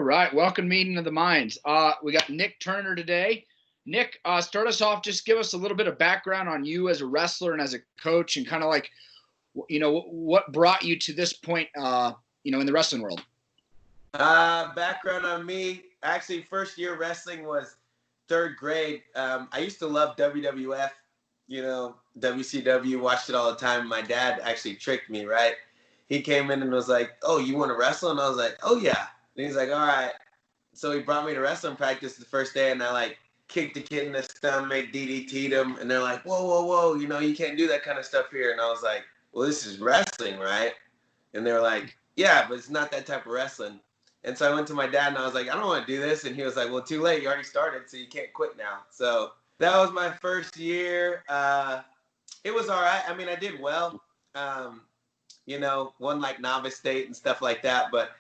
All right, welcome meeting of the minds. We got Nick Turner today. Nick, start us off. Just give us a little bit of background on you as a wrestler and as a coach, and kind of like, what brought you to this point, in the wrestling world. Background on me. Actually, first year wrestling was third grade. I used to love WWF, WCW, watched it all the time. My dad actually tricked me, right? He came in and was like, "Oh, you want to wrestle?" And I was like, "Oh, yeah." And he's like, "All right." So he brought me to wrestling practice the first day, and I kicked the kid in the stomach, DDT'd him, and they're like, "Whoa, whoa, whoa, you can't do that kind of stuff here." And I was like, "Well, this is wrestling, right?" And they were like, "Yeah, but it's not that type of wrestling." And so I went to my dad and I was like, "I don't want to do this." And he was like, "Well, too late. You already started, so you can't quit now." So that was my first year. It was all right. I mean, I did well. Won like novice state and stuff like that, but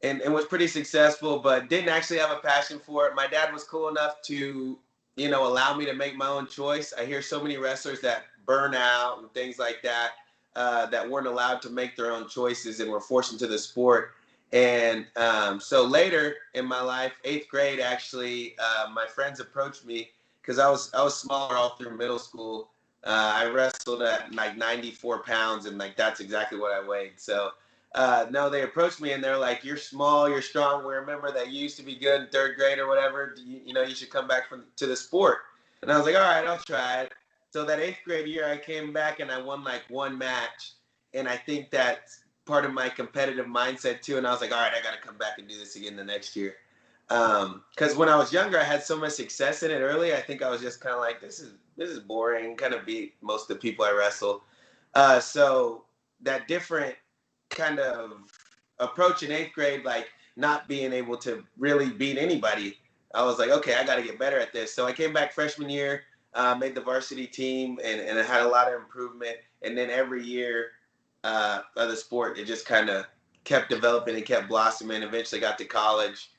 and was pretty successful, but didn't actually have a passion for it. My dad was cool enough to, allow me to make my own choice. I hear so many wrestlers that burn out and things like that, that weren't allowed to make their own choices and were forced into the sport. And so later in my life, 8th grade, actually, my friends approached me because I was smaller all through middle school. I wrestled at like 94 pounds, and like that's exactly what I weighed. So no, they approached me and they're like, "You're small, you're strong. We remember that you used to be good in 3rd grade or whatever. You should come back to the sport." And I was like, "All right, I'll try it." So that 8th grade year, I came back and I won like one match, and I think that's part of my competitive mindset too. And I was like, "All right, I got to come back and do this again the next year." Because when I was younger, I had so much success in it early. I think I was just kind of like, this is boring. Kind of beat most of the people I wrestle. So that different kind of approach in 8th grade, like not being able to really beat anybody, I was like, okay, I got to get better at this. So I came back freshman year, made the varsity team, and I had a lot of improvement. And then every year of the sport, it just kind of kept developing and kept blossoming. Eventually got to college.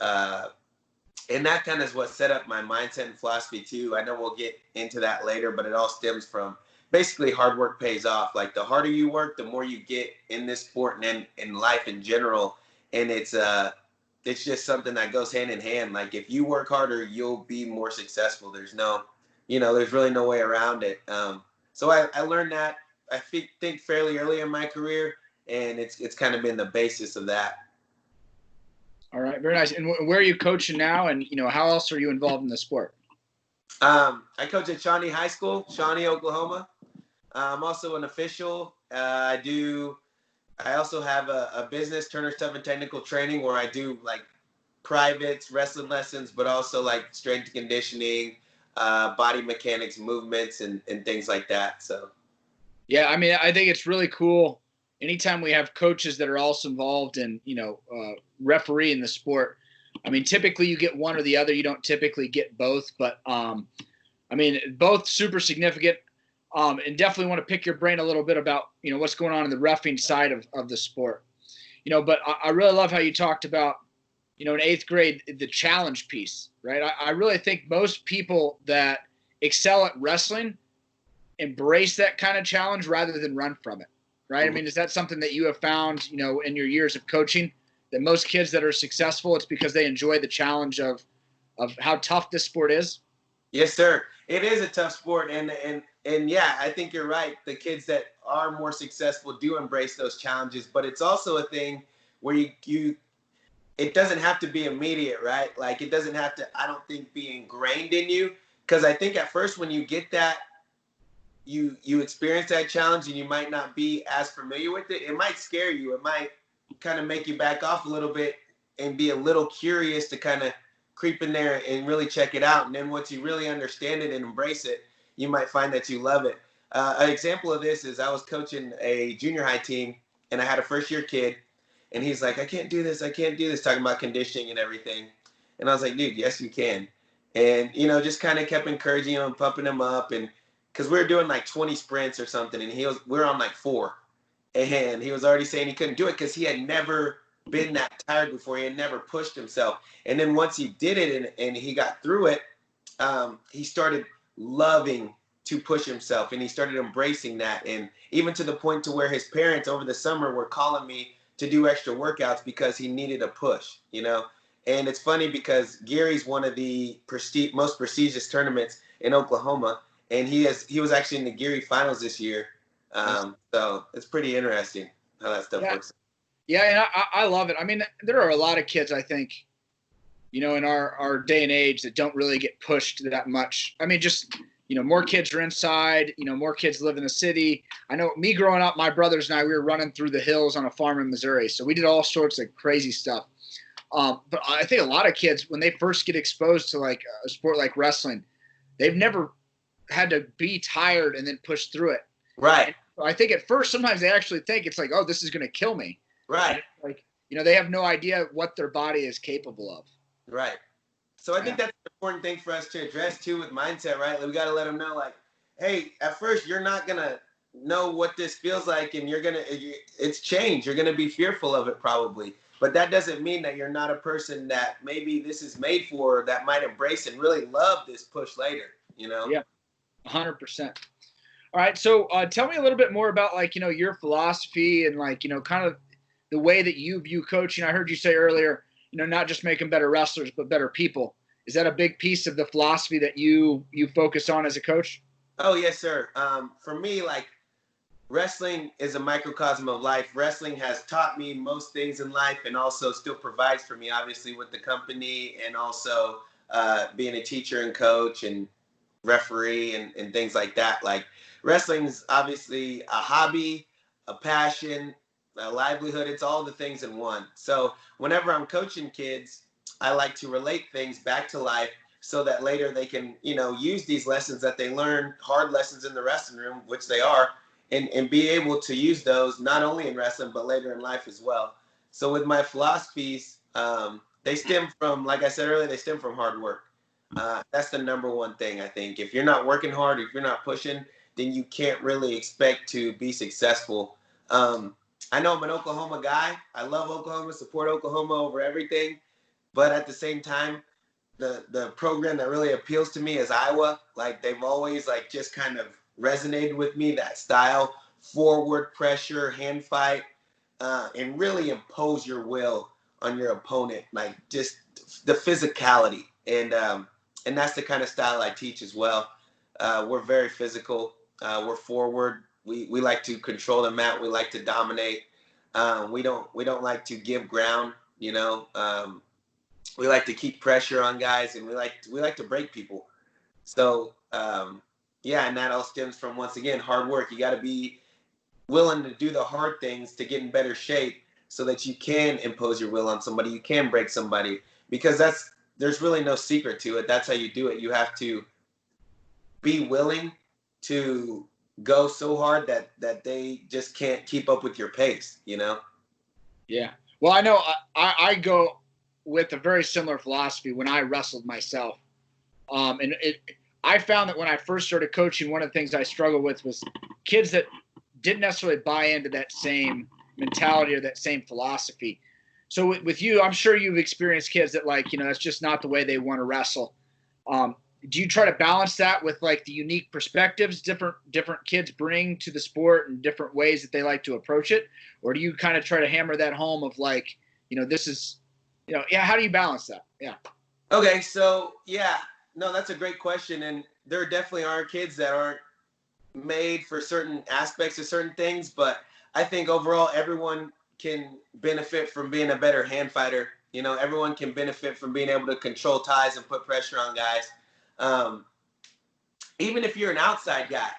And that kind of is what set up my mindset and philosophy too. I know we'll get into that later, but it all stems from basically hard work pays off. Like the harder you work, the more you get in this sport and in life in general. And it's just something that goes hand in hand. Like if you work harder, you'll be more successful. There's there's really no way around it. So I learned that I think fairly early in my career, and it's kind of been the basis of that. All right, very nice. And where are you coaching now? And how else are you involved in the sport? I coach at Shawnee High School, Shawnee, Oklahoma. I'm also an official. I also have a business, Turner Stuff and Technical Training, where I do like privates, wrestling lessons, but also like strength and conditioning, body mechanics, movements, and things like that. So, yeah, I mean, I think it's really cool. Anytime we have coaches that are also involved in, referee in the sport. I mean, typically you get one or the other. You don't typically get both, but I mean, both super significant. And definitely want to pick your brain a little bit about, what's going on in the reffing side of the sport. But I really love how you talked about, in 8th grade, the challenge piece, right? I really think most people that excel at wrestling embrace that kind of challenge rather than run from it, right? Mm-hmm. I mean, is that something that you have found, in your years of coaching, that most kids that are successful, it's because they enjoy the challenge of how tough this sport is? Yes, sir. It is a tough sport, and yeah, I think you're right. The kids that are more successful do embrace those challenges, but it's also a thing where it doesn't have to be immediate, right? Like it doesn't have to, I don't think, be ingrained in you, because I think at first when you get that, you experience that challenge and you might not be as familiar with it. It might scare you. It might kind of make you back off a little bit and be a little curious to kind of creep in there and really check it out. And then once you really understand it and embrace it, you might find that you love it. An example of this is I was coaching a junior high team, and I had a first-year kid, and he's like, I can't do this, talking about conditioning and everything. And I was like, dude, yes, you can. And, just kind of kept encouraging him and pumping him up. And because we were doing like 20 sprints or something, and we were on like 4. And he was already saying he couldn't do it because he had never been that tired before. He had never pushed himself. And then once he did it and he got through it, he started loving to push himself, and he started embracing that. And even to the point to where his parents over the summer were calling me to do extra workouts because he needed a push, you know. And it's funny because Gary's one of the most prestigious tournaments in Oklahoma, and he was actually in the Gary finals this year. So it's pretty interesting how that stuff works. Yeah, and I love it. I mean, there are a lot of kids, I think, you know, in our day and age that don't really get pushed that much. I mean, just, you know, more kids are inside, you know, more kids live in the city. I know me growing up, my brothers and I, we were running through the hills on a farm in Missouri. So we did all sorts of crazy stuff. But I think a lot of kids, when they first get exposed to like a sport like wrestling, they've never had to be tired and then push through it. Right. And I think at first, sometimes they actually think it's like, oh, this is going to kill me. Right. Like, you know, they have no idea what their body is capable of. Right. So I think that's an important thing for us to address too with mindset, right? Like, we got to let them know, like, hey, at first you're not going to know what this feels like, and it's change. You're going to be fearful of it probably. But that doesn't mean that you're not a person that maybe this is made for, that might embrace and really love this push later, you know? Yeah, 100%. All right. So tell me a little bit more about, like, you know, your philosophy and, like, you know, kind of the way that you view coaching. I heard you say earlier, you know, not just making better wrestlers, but better people. Is that a big piece of the philosophy that you focus on as a coach? Oh, yes, sir. For me, like, wrestling is a microcosm of life. Wrestling has taught me most things in life, and also still provides for me, obviously, with the company, and also being a teacher and coach and referee and things like that. Like, wrestling is obviously a hobby, a passion, a livelihood. It's all the things in one. So whenever I'm coaching kids, I like to relate things back to life so that later they can, you know, use these lessons that they learn, hard lessons in the wrestling room, which they are, and be able to use those not only in wrestling, but later in life as well. So with my philosophies, they stem from, like I said earlier, they stem from hard work. That's the number one thing, I think. If you're not working hard, if you're not pushing, then you can't really expect to be successful. I know I'm an Oklahoma guy. I love Oklahoma, support Oklahoma over everything. But at the same time, the program that really appeals to me is Iowa. Like, they've always, like, just kind of resonated with me, that style, forward pressure, hand fight, and really impose your will on your opponent. Like, just the physicality. And that's the kind of style I teach as well. We're very physical. We're forward. We like to control the mat. We like to dominate. We don't like to give ground. You know, we like to keep pressure on guys, and we like to break people. So yeah, and that all stems from, once again, hard work. You got to be willing to do the hard things to get in better shape, so that you can impose your will on somebody. You can break somebody, because there's really no secret to it. That's how you do it. You have to be willing to go so hard that they just can't keep up with your pace, you know? Yeah. Well, I know I go with a very similar philosophy when I wrestled myself. I found that when I first started coaching, one of the things I struggled with was kids that didn't necessarily buy into that same mentality or that same philosophy. So with you, I'm sure you've experienced kids that, like, you know, that's just not the way they want to wrestle. Do you try to balance that with, like, the unique perspectives different kids bring to the sport and different ways that they like to approach it? Or do you kind of try to hammer that home of, like, you know, this is, you know, yeah, how do you balance that? Yeah. Okay, so yeah, no, that's a great question. And there definitely are kids that aren't made for certain aspects of certain things, but I think overall everyone can benefit from being a better hand fighter. You know, everyone can benefit from being able to control ties and put pressure on guys. Even if you're an outside guy,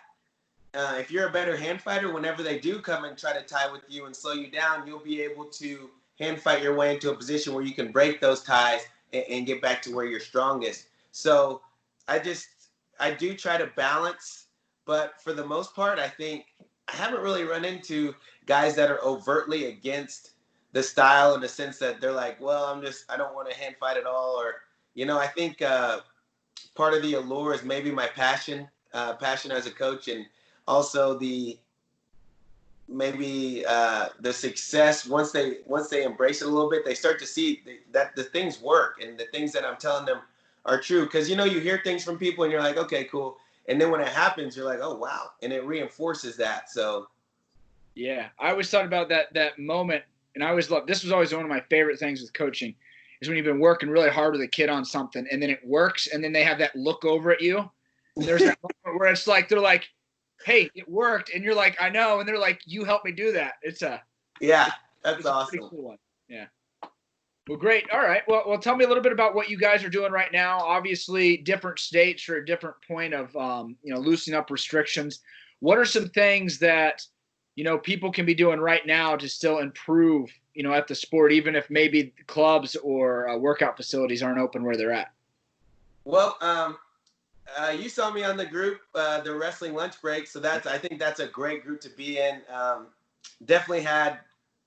if you're a better hand fighter, whenever they do come and try to tie with you and slow you down, you'll be able to hand fight your way into a position where you can break those ties and get back to where you're strongest. So I do try to balance, but for the most part, I think I haven't really run into guys that are overtly against the style, in the sense that they're like, well, I don't want to hand fight at all. Or, you know, I think part of the allure is maybe my passion as a coach, and also the success. Once they embrace it a little bit, they start to see that the things work, and the things that I'm telling them are true. Because, you know, you hear things from people and you're like, okay, cool. And then when it happens, you're like, oh, wow. And it reinforces that. So. Yeah. I always thought about that moment and I always love, this was always one of my favorite things with coaching, is when you've been working really hard with a kid on something and then it works, and then they have that look over at you. And there's that moment where it's like, they're like, hey, it worked. And you're like, I know. And they're like, you helped me do that. It's that's awesome. A pretty cool one. Yeah. Well, great. All right. Well, tell me a little bit about what you guys are doing right now. Obviously, different states are a different point of, loosening up restrictions. What are some things that, people can be doing right now to still improve, at the sport, even if maybe clubs or workout facilities aren't open where they're at? Well, you saw me on the group, the wrestling lunch break. So I think that's a great group to be in. Definitely had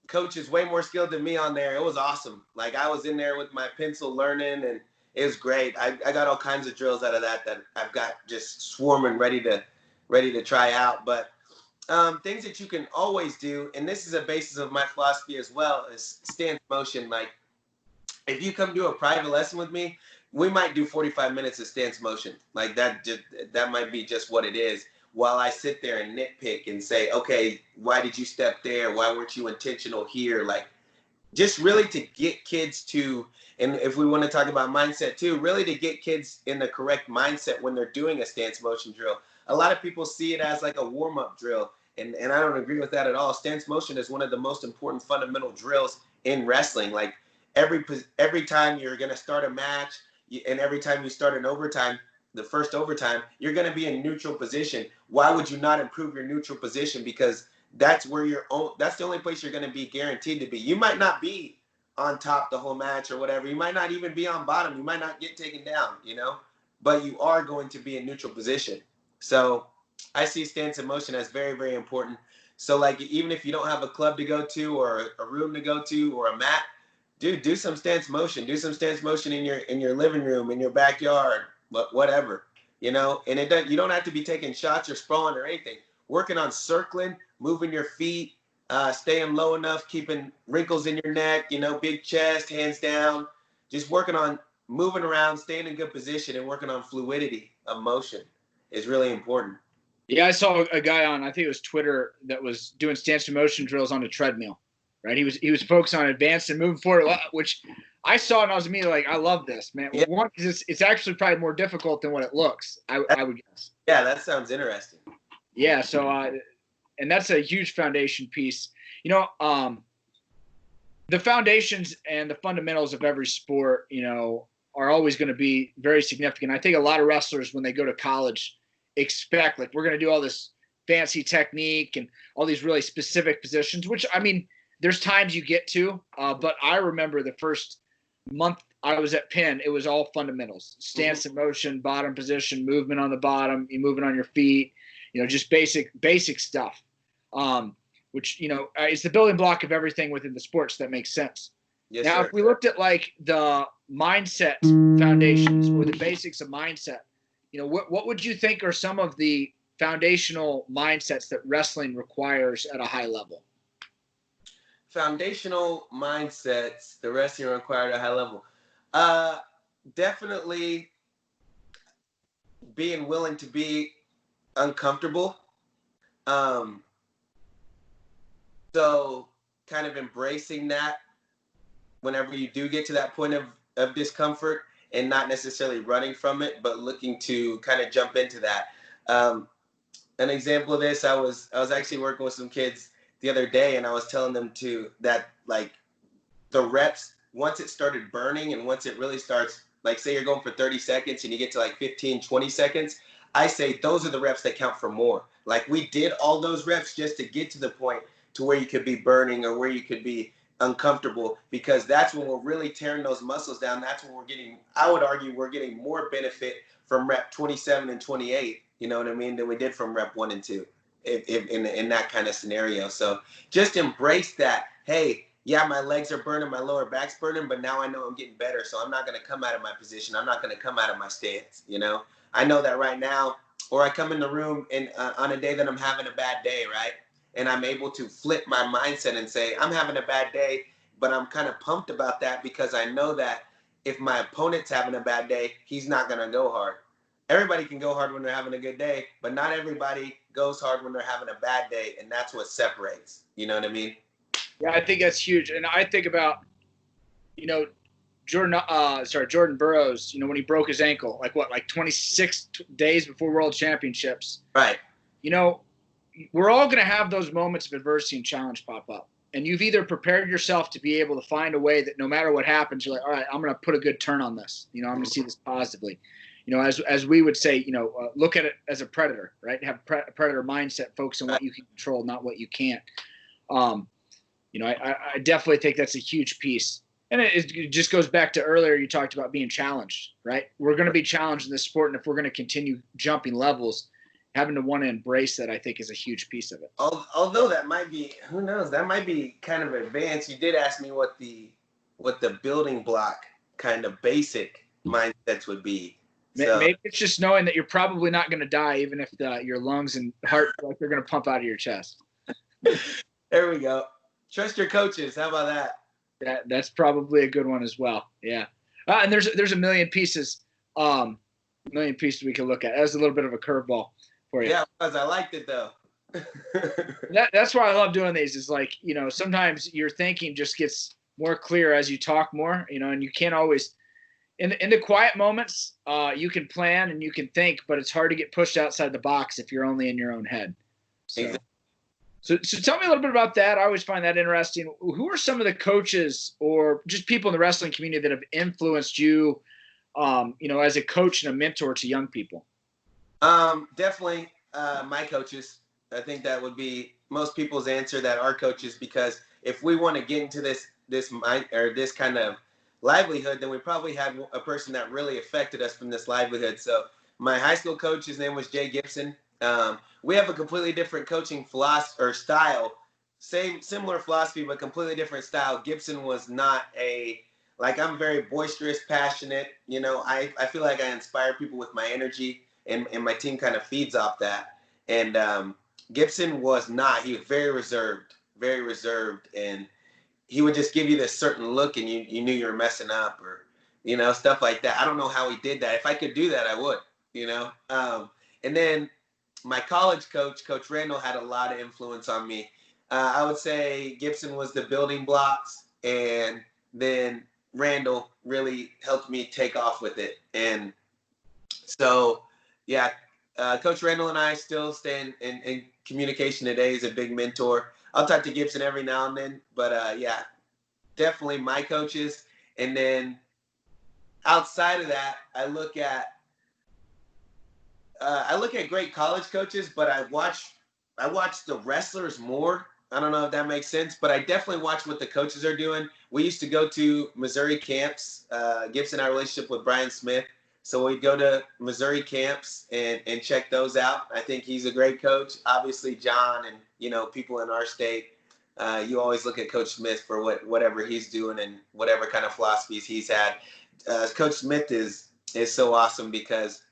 coaches way more skilled than me on there. It was awesome. Like, I was in there with my pencil learning, and it was great. I got all kinds of drills out of that I've got just swarming ready to try out. But things that you can always do, and this is a basis of my philosophy as well, is stance motion. Like, if you come do a private lesson with me, we might do 45 minutes of stance motion. Like, that might be just what it is, while I sit there and nitpick and say, okay, why did you step there? Why weren't you intentional here? Like, just really to get kids to, and if we want to talk about mindset too, really to get kids in the correct mindset when they're doing a stance motion drill. A lot of people see it as like a warm-up drill, and I don't agree with that at all. Stance motion is one of the most important fundamental drills in wrestling. Like, every time you're going to start a match, and every time you start an overtime, the first overtime, you're going to be in neutral position. Why would you not improve your neutral position? Because that's where that's the only place you're going to be guaranteed to be. You might not be on top the whole match or whatever. You might not even be on bottom. You might not get taken down, but you are going to be in neutral position. So I see stance and motion as very, very important. So, like, even if you don't have a club to go to or a room to go to or a mat, dude, do some stance motion. Do some stance motion in your living room, in your backyard, whatever, and you don't have to be taking shots or sprawling or anything. Working on circling, moving your feet, staying low enough, keeping wrinkles in your neck, big chest, hands down, just working on moving around, staying in good position, and working on fluidity of motion is really important. Yeah, I saw a guy on, I think it was Twitter, that was doing stance and motion drills on a treadmill, right? He was focused on advanced and moving forward, which I saw, and I was immediately like, I love this, man. Yeah. One, because it's actually probably more difficult than what it looks, I would guess. Yeah, that sounds interesting. Yeah, so and that's a huge foundation piece. The foundations and the fundamentals of every sport, are always going to be very significant. I think a lot of wrestlers, when they go to college, expect, like, we're going to do all this fancy technique and all these really specific positions, which, I mean, there's times you get to, but I remember the first month I was at Penn, it was all fundamentals: stance and motion, bottom position, movement on the bottom, you moving on your feet, just basic stuff, which, is the building block of everything within the sports. That makes sense. Yes, now, sir. If we looked at, like, the mindset foundations or the basics of mindset, what would you think are some of the foundational mindsets that wrestling requires at a high level? Foundational mindsets the wrestling required at a high level. Definitely being willing to be uncomfortable. So kind of embracing that whenever you do get to that point of discomfort, and not necessarily running from it, but looking to kind of jump into that. An example of this, I was actually working with some kids the other day, and I was telling them that, like, the reps, once it started burning and once it really starts, like, say you're going for 30 seconds and you get to like 15, 20 seconds, I say those are the reps that count for more. Like, we did all those reps just to get to the point to where you could be burning or where you could be uncomfortable, because that's when we're really tearing those muscles down. That's when I would argue we're getting more benefit from rep 27 and 28, you know what I mean, than we did from rep 1 and 2 in that kind of scenario. So just embrace that. Hey, yeah, my legs are burning, my lower back's burning, but now I know I'm getting better, so I'm not going to come out of my position. I'm not going to come out of my stance, I know that right now. Or I come in the room and on a day that I'm having a bad day, right? And I'm able to flip my mindset and say, I'm having a bad day, but I'm kind of pumped about that, because I know that if my opponent's having a bad day, he's not going to go hard. Everybody can go hard when they're having a good day, but not everybody goes hard when they're having a bad day, and that's what separates. You know what I mean? Yeah, I think that's huge. And I think about, you know, Jordan Burroughs, when he broke his ankle, like 26 days before World Championships. Right. We're all going to have those moments of adversity and challenge pop up. And you've either prepared yourself to be able to find a way that no matter what happens, you're like, all right, I'm going to put a good turn on this. I'm going to see this positively. As we would say, look at it as a predator, right? Have a predator mindset, focus on what you can control, not what you can't. I definitely think that's a huge piece. And it just goes back to earlier, you talked about being challenged, right? We're going to be challenged in this sport. And if we're going to continue jumping levels, having to want to embrace that, I think, is a huge piece of it. Although that might be, who knows, that might be kind of advanced. You did ask me what the building block kind of basic mindsets would be. So, maybe it's just knowing that you're probably not going to die, even if your lungs and heart like they're going to pump out of your chest. There we go. Trust your coaches. How about that? That's probably a good one as well. Yeah. And there's a million pieces we can look at. That's a little bit of a curveball for you. Yeah, because I liked it though. That's why I love doing these. Is like, sometimes your thinking just gets more clear as you talk more, and you can't always in the quiet moments, you can plan and you can think, but it's hard to get pushed outside the box if you're only in your own head. So tell me a little bit about that. I always find that interesting. Who are some of the coaches or just people in the wrestling community that have influenced you, as a coach and a mentor to young people? Definitely my coaches. I think that would be most people's answer, that are coaches, because if we want to get into this kind of livelihood, then we probably had a person that really affected us from this livelihood. So my high school coach, his name was Jay Gibson. We have a completely different coaching philosophy or style, similar philosophy, but completely different style. Gibson was not I'm very boisterous, passionate. I feel like I inspire people with my energy, and my team kind of feeds off that. And Gibson was not. He was very reserved, and he would just give you this certain look, and you knew you were messing up, or stuff like that. I don't know how he did that. If I could do that, I would. And then my college coach, Coach Randall, had a lot of influence on me. I would say Gibson was the building blocks, and then Randall really helped me take off with it. And so, yeah, Coach Randall and I still stay in communication today. He's a big mentor. I'll talk to Gibson every now and then, but yeah, definitely my coaches. And then outside of that, I look at great college coaches, but I watch the wrestlers more. I don't know if that makes sense, but I definitely watch what the coaches are doing. We used to go to Missouri camps. Gibson had a relationship with Brian Smith, so we'd go to Missouri camps and check those out. I think he's a great coach. Obviously, John and people in our state, you always look at Coach Smith for whatever he's doing and whatever kind of philosophies he's had. Coach Smith is so awesome because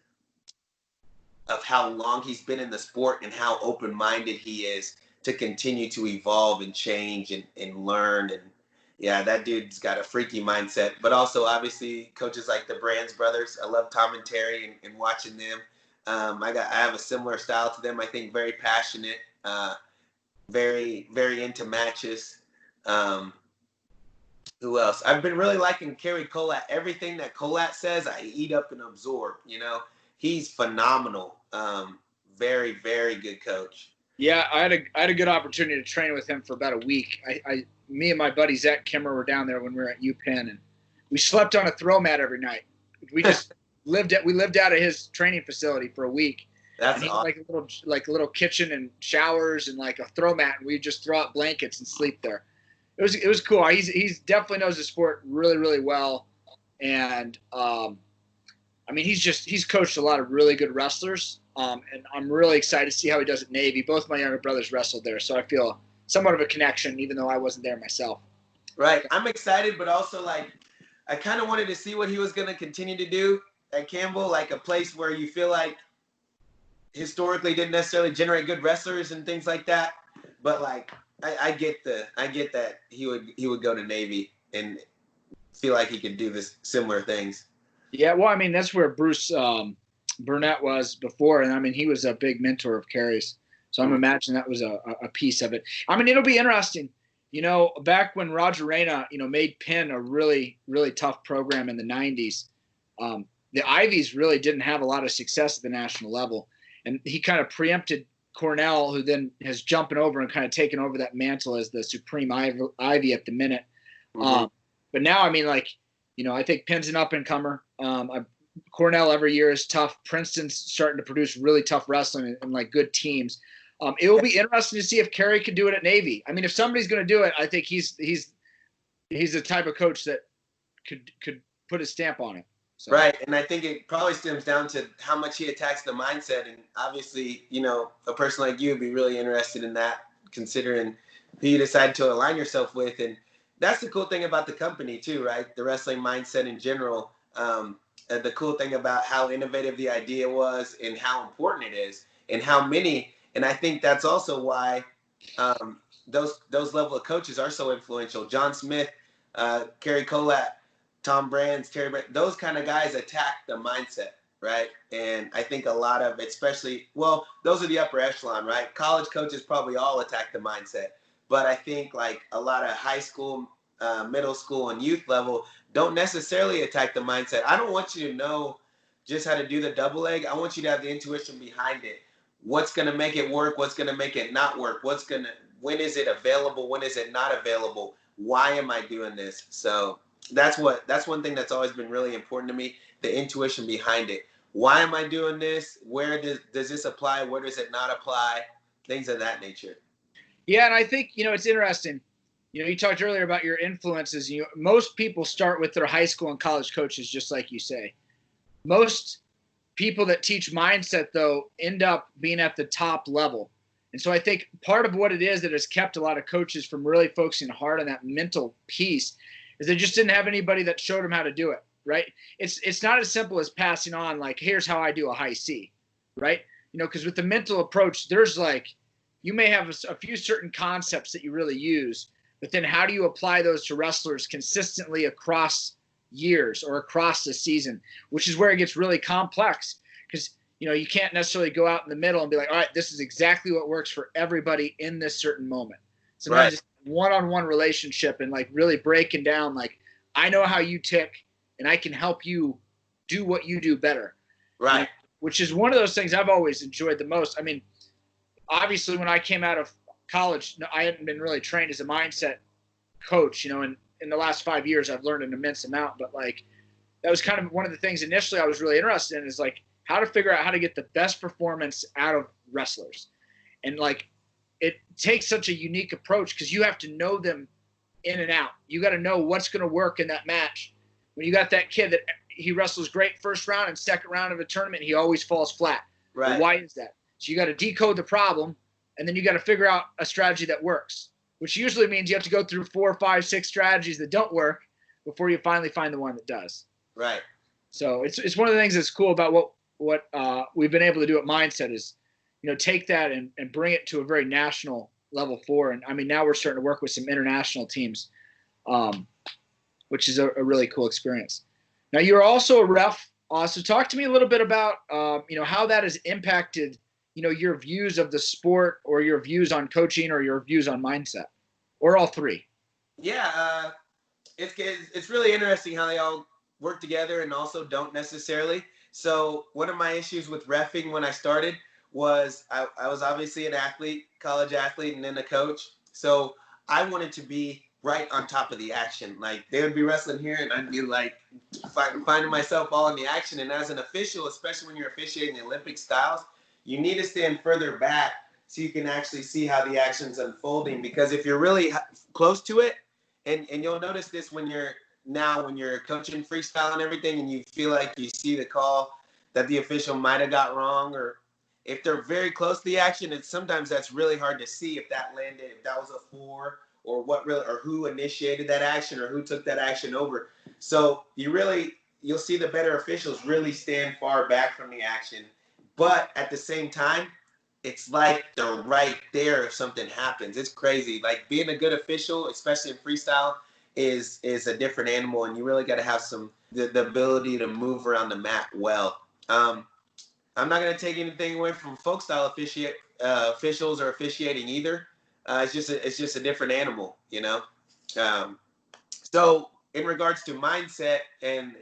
of how long he's been in the sport and how open-minded he is to continue to evolve and change and learn. And yeah, that dude's got a freaky mindset. But also, obviously, coaches like the Brands brothers. I love Tom and Terry and watching them. I have a similar style to them. I think very passionate, very, very into matches. Who else? I've been really liking Kerry Colat. Everything that Colat says, I eat up and absorb. He's phenomenal. Very, very good coach. Yeah, I had a good opportunity to train with him for about a week. Me and my buddy Zach Kimmer were down there when we were at UPenn, and we slept on a throw mat every night. We just lived out of his training facility for a week. That's awesome. Like a little kitchen and showers and like a throw mat, and we just throw out blankets and sleep there. It was cool. He's definitely knows the sport really, really well, and he's coached a lot of really good wrestlers. And I'm really excited to see how he does at Navy. Both my younger brothers wrestled there, so I feel somewhat of a connection, even though I wasn't there myself. Right. I'm excited, but also I kind of wanted to see what he was going to continue to do at Campbell, like a place where you feel like historically didn't necessarily generate good wrestlers and things like that. But I get that he would go to Navy and feel like he could do this similar things. Yeah, well, that's where Bruce Burnett was before, and he was a big mentor of Kerry's. So I'm imagining that was a piece of it. It'll be interesting. Back when Roger Reina, made Penn a really, really tough program in the 90s, the Ivies really didn't have a lot of success at the national level. And he kind of preempted Cornell, who then has jumping over and kind of taken over that mantle as the supreme Ivy at the minute. Mm-hmm. But now, I think Penn's an up-and-comer. Cornell every year is tough. Princeton's starting to produce really tough wrestling and like good teams. It will be interesting to see if Kerry can do it at Navy. I mean, if somebody's going to do it, I think he's the type of coach that could put a stamp on it. So. Right, and I think it probably stems down to how much he attacks the mindset, and obviously, a person like you would be really interested in that, considering who you decide to align yourself with, and that's the cool thing about the company too, right? The wrestling mindset in general. The cool thing about how innovative the idea was, and how important it is, and how many. And I think that's also why those level of coaches are so influential. John Smith, Kerry Kolat, Tom Brands, Terry Brands, those kind of guys attack the mindset, right? And I think a lot of, those are the upper echelon, right? College coaches probably all attack the mindset. But I think like a lot of high school, middle school, and youth level don't necessarily attack the mindset. I don't want you to know just how to do the double leg. I want you to have the intuition behind it. What's going to make it work? What's going to make it not work? When is it available? When is it not available? Why am I doing this? So that's one thing that's always been really important to me, the intuition behind it. Why am I doing this? Where does this apply? Where does it not apply? Things of that nature. Yeah, and I think, it's interesting. You talked earlier about your influences. Most people start with their high school and college coaches, just like you say. Most people that teach mindset, though, end up being at the top level. And so I think part of what it is that has kept a lot of coaches from really focusing hard on that mental piece is they just didn't have anybody that showed them how to do it, right? It's not as simple as passing on, like, here's how I do a high C, right? Because with the mental approach, there's you may have a few certain concepts that you really use, but then how do you apply those to wrestlers consistently across years or across the season, which is where it gets really complex, because you can't necessarily go out in the middle and be like, all right, this is exactly what works for everybody in this certain moment. Sometimes it's one-on-one relationship and really breaking down, I know how you tick and I can help you do what you do better. Right. Which is one of those things I've always enjoyed the most. I mean, obviously when I came out of college, I hadn't been really trained as a mindset coach, and in the last 5 years, I've learned an immense amount, but that was kind of one of the things initially I was really interested in, is how to figure out how to get the best performance out of wrestlers. And it takes such a unique approach because you have to know them in and out. You got to know what's going to work in that match. When you got that kid that he wrestles great first round and second round of a tournament, he always falls flat. Right. Well, why is that? So you got to decode the problem, and then you got to figure out a strategy that works, which usually means you have to go through 4, 5, 6 strategies that don't work before you finally find the one that does. Right. So it's one of the things that's cool about what we've been able to do at Mindset is, take that and bring it to a very national level for. And I mean, now we're starting to work with some international teams, which is a really cool experience. Now you're also a ref. So talk to me a little bit about, how that has impacted, your views of the sport, or your views on coaching, or your views on mindset, or all three. Yeah. It's really interesting how they all work together and also don't necessarily. So one of my issues with reffing when I started was I was obviously an athlete, college athlete, and then a coach. So I wanted to be right on top of the action. They would be wrestling here and I'd be finding myself all in the action. And as an official, especially when you're officiating the Olympic styles, you need to stand further back so you can actually see how the action's unfolding. Because if you're really close to it, and you'll notice this when you're coaching freestyle and everything, and you feel like you see the call that the official might have got wrong, or if they're very close to the action, sometimes that's really hard to see if that landed, if that was a 4, or who initiated that action, or who took that action over. So you'll see the better officials really stand far back from the action. But at the same time, it's like they're right there if something happens. It's crazy. Being a good official, especially in freestyle, is a different animal, and you really got to have the ability to move around the mat well. I'm not going to take anything away from folk style officials or officiating either. It's just a different animal, you know. Um, so in regards to mindset and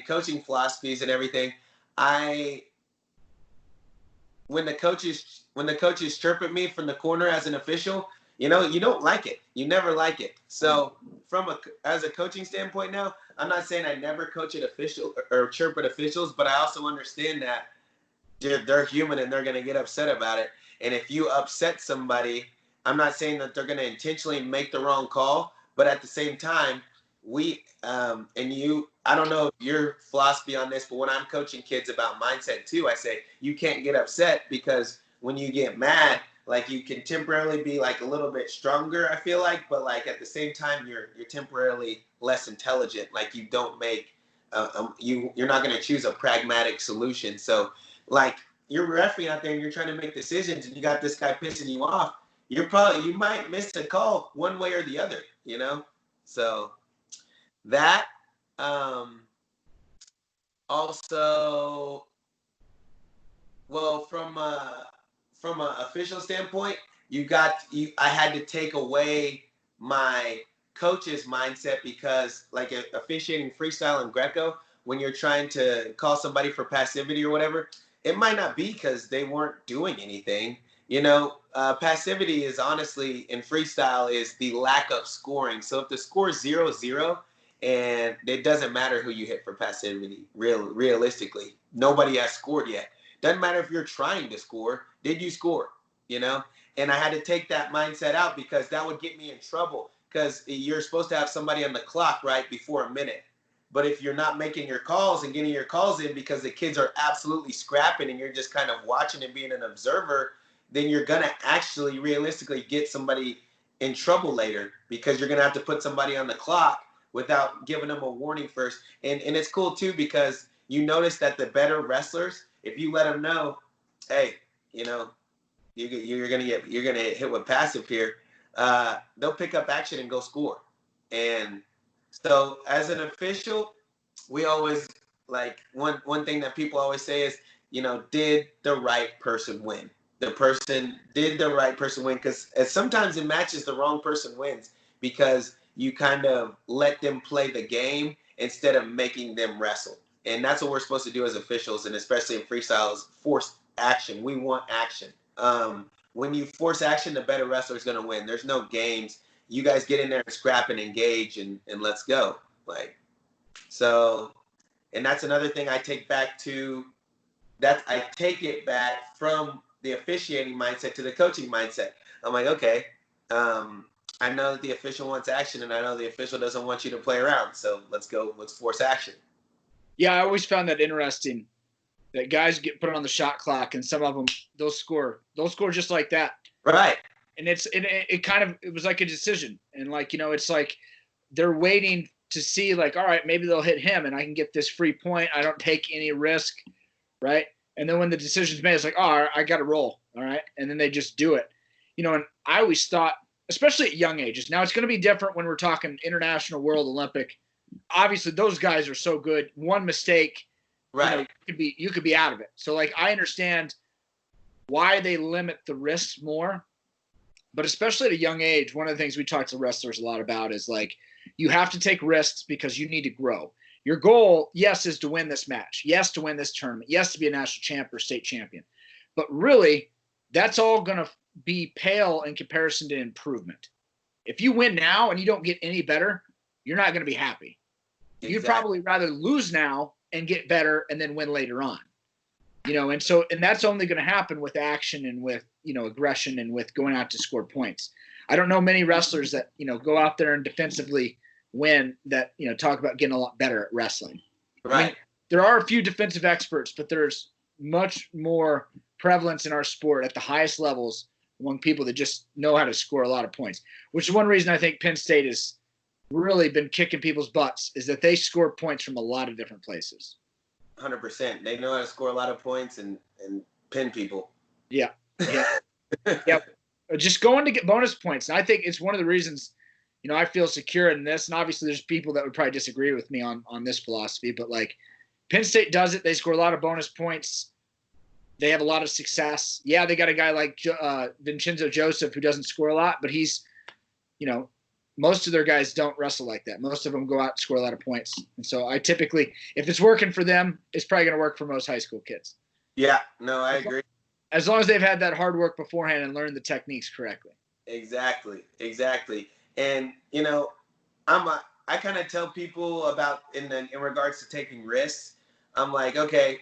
coaching philosophies and everything, I when the coaches chirp at me from the corner as an official, you know, you don't like it. You never like it. So as a coaching standpoint now, I'm not saying I never coach at official or chirp at officials, but I also understand that they're human and they're going to get upset about it. And if you upset somebody, I'm not saying that they're going to intentionally make the wrong call, but at the same time, I don't know your philosophy on this, but when I'm coaching kids about mindset too, I say you can't get upset, because when you get mad, like, you can temporarily be like a little bit stronger, I feel like, but like at the same time, you're temporarily less intelligent. Like, you don't make you're not going to choose a pragmatic solution. So like, you're referee out there and you're trying to make decisions and you got this guy pissing you off, you might miss a call one way or the other, you know? So that, also, well, from a official standpoint, I had to take away my coach's mindset, because like officiating freestyle and Greco, when you're trying to call somebody for passivity or whatever, it might not be because they weren't doing anything. You know, passivity is honestly in freestyle is the lack of scoring. So if the score is 0-0, and it doesn't matter who you hit for passivity, realistically, nobody has scored yet. Doesn't matter if you're trying to score. Did you score? You know? And I had to take that mindset out, because that would get me in trouble, because you're supposed to have somebody on the clock right before a minute. But if you're not making your calls and getting your calls in because the kids are absolutely scrapping and you're just kind of watching and being an observer, then you're going to actually realistically get somebody in trouble later, because you're going to have to put somebody on the clock without giving them a warning first. And it's cool too, because you notice that the better wrestlers, if you let them know, hey, you know, you're gonna get hit with passive here, they'll pick up action and go score. And so as an official, we always, like, one thing that people always say is, you know, did the right person win? Did the right person win? Because sometimes in matches the wrong person wins, because you kind of let them play the game instead of making them wrestle. And that's what we're supposed to do as officials, and especially in freestyle, is force action. We want action. When you force action, the better wrestler is going to win. There's no games. You guys get in there and scrap and engage, and let's go. Like, so, and that's another thing I take back to, that I take it back from the officiating mindset to the coaching mindset. I'm like, okay, I know that the official wants action, and I know the official doesn't want you to play around. So let's go. Let's force action. Yeah, I always found that interesting, that guys get put on the shot clock, and some of them, they'll score just like that. Right. And it was like a decision. And like, you know, it's like they're waiting to see, like, all right, maybe they'll hit him and I can get this free point. I don't take any risk. Right. And then when the decision's made, it's like, oh, I got to roll. All right. And then they just do it, you know. And I always thought, especially at young ages, now it's going to be different when we're talking international, world, Olympic. Obviously those guys are so good. One mistake, right, you could be out of it. So like, I understand why they limit the risks more, but especially at a young age, one of the things we talk to wrestlers a lot about is like, you have to take risks because you need to grow. Your goal, yes, is to win this match. Yes, to win this tournament. Yes, to be a national champ or state champion. But really, that's all going to be pale in comparison to improvement. If you win now and you don't get any better, you're not going to be happy. Exactly. You'd probably rather lose now and get better and then win later on. You know, and that's only going to happen with action and with, you know, aggression and with going out to score points. I don't know many wrestlers that, you know, go out there and defensively win, that, you know, talk about getting a lot better at wrestling. Right. I mean, there are a few defensive experts, but there's much more prevalence in our sport at the highest levels among people that just know how to score a lot of points, which is one reason I think Penn State has really been kicking people's butts, is that they score points from a lot of different places. 100%. They know how to score a lot of points and pin people. Yeah. Yeah. Yeah. Just going to get bonus points. And I think it's one of the reasons, you know, I feel secure in this. And obviously there's people that would probably disagree with me on this philosophy, but like, Penn State does it. They score a lot of bonus points they have a lot of success. Yeah, they got a guy like Vincenzo Joseph who doesn't score a lot, but he's, most of their guys don't wrestle like that. Most of them go out and score a lot of points. And so I typically, if it's working for them, it's probably going to work for most high school kids. Yeah, no, I agree. As long as they've had that hard work beforehand and learned the techniques correctly. Exactly. And I kind of tell people about in regards to taking risks. I'm like, okay,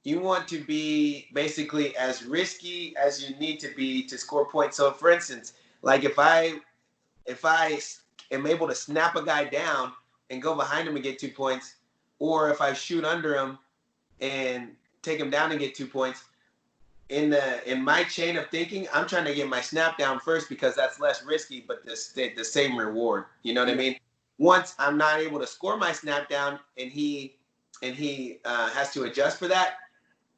you want to be basically as risky as you need to be to score points. So, for instance, like if I am able to snap a guy down and go behind him and get 2 points, or if I shoot under him and take him down and get 2 points, in my chain of thinking, I'm trying to get my snap down first because that's less risky, but the same reward. You know what I mean? Once I'm not able to score my snap down and he has to adjust for that,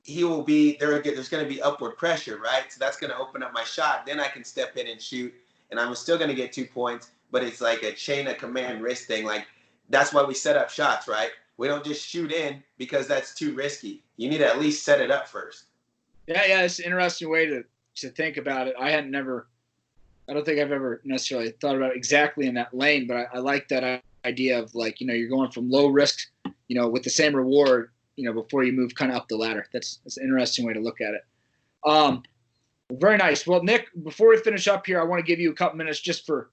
he will be there. There's going to be upward pressure, right? So that's going to open up my shot. Then I can step in and shoot, and I'm still going to get 2 points. But it's like a chain of command risk thing. Like that's why we set up shots, right? We don't just shoot in because that's too risky. You need to at least set it up first. Yeah, it's an interesting way to think about it. I don't think I've ever necessarily thought about it exactly in that lane, but I like that idea of like, you're going from low risk, with the same reward, before you move kind of up the ladder. That's an interesting way to look at it. Very nice. Well, Nick, before we finish up here, I want to give you a couple minutes just for,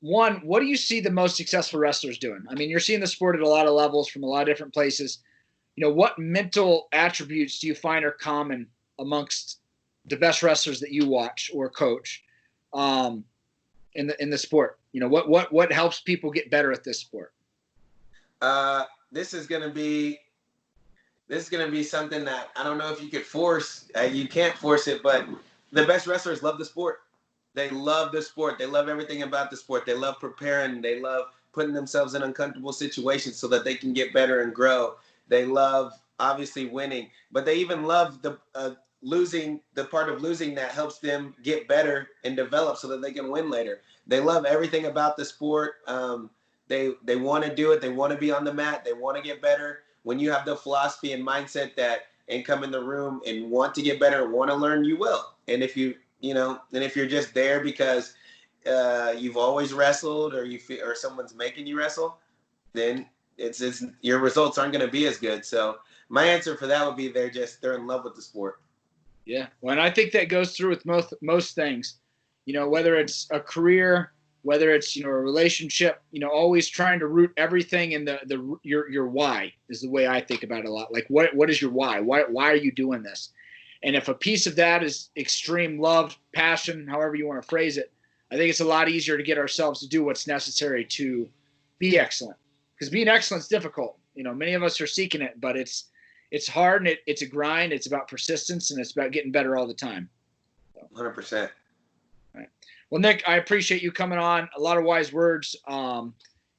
one, what do you see the most successful wrestlers doing? I mean, you're seeing the sport at a lot of levels from a lot of different places. What mental attributes do you find are common amongst the best wrestlers that you watch or coach in the sport? What helps people get better at this sport? This is gonna be something that I don't know if you could force. You can't force it, but the best wrestlers love the sport. They love the sport. They love everything about the sport. They love preparing. They love putting themselves in uncomfortable situations so that they can get better and grow. They love obviously winning, but they even love the losing, the part of losing that helps them get better and develop so that they can win later. They love everything about the sport. They want to do it. They want to be on the mat. They want to get better. When you have the philosophy and mindset that and come in the room and want to get better, want to learn, you will. And if if you're just there because you've always wrestled or someone's making you wrestle, then it's your results aren't going to be as good. So my answer for that would be they're in love with the sport. Yeah. Well, and I think that goes through with most things, whether it's a career, whether it's, a relationship, always trying to root everything in your why is the way I think about it a lot. Like what is your why? Why are you doing this? And if a piece of that is extreme love, passion, however you want to phrase it, I think it's a lot easier to get ourselves to do what's necessary to be excellent. Because being excellent is difficult. Many of us are seeking it, but it's hard and it's a grind. It's about persistence and it's about getting better all the time. 100%. All right. Well, Nick, I appreciate you coming on. A lot of wise words.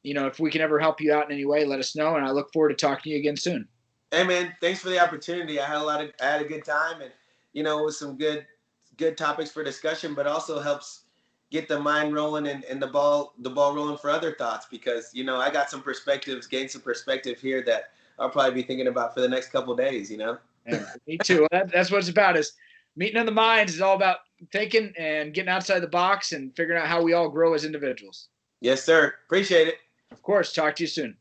If we can ever help you out in any way, let us know. And I look forward to talking to you again soon. Hey man, thanks for the opportunity. I had a good time, and it was some good topics for discussion, but also helps get the mind rolling and the ball rolling for other thoughts because I got some gained some perspective here that I'll probably be thinking about for the next couple of days. Yeah, me too. That's what it's about. Is meeting of the minds is all about thinking and getting outside the box and figuring out how we all grow as individuals. Yes, sir. Appreciate it. Of course. Talk to you soon.